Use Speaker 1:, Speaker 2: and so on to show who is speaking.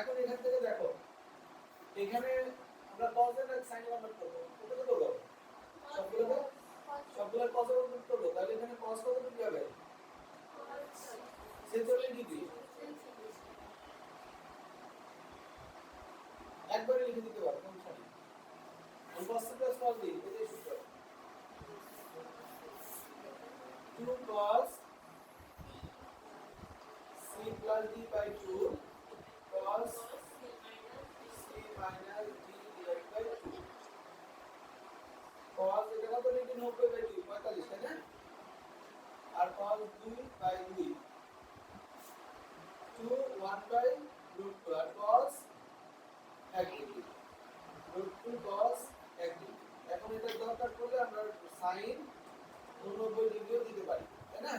Speaker 1: এখন এখান থেকে দেখো এখানে আমরা cos এর sin কনভার্ট করব কত করব সবগুলো cos এর কনভার্ট করব তাহলে এখানে cos কত কি হবে 46 ডিগ্রি একবারে লিখে দিতে পারো সমস্যা নেই cos প্লাস cos দিই এটাই সূত্র 2 cos c plus d by 2 cos c minus d divided by 2 cos এটা কত লিখি 90 বাই 2 45 তাই না আর cos 2 বাই 2 2 1 বাই √2 আর cos 1 ডিগ্রি √2 cos 1 ডিগ্রি এখন এটা দরকার পড়লে আমরা sin 90 ডিগ্রিও দিতে পারি তাই না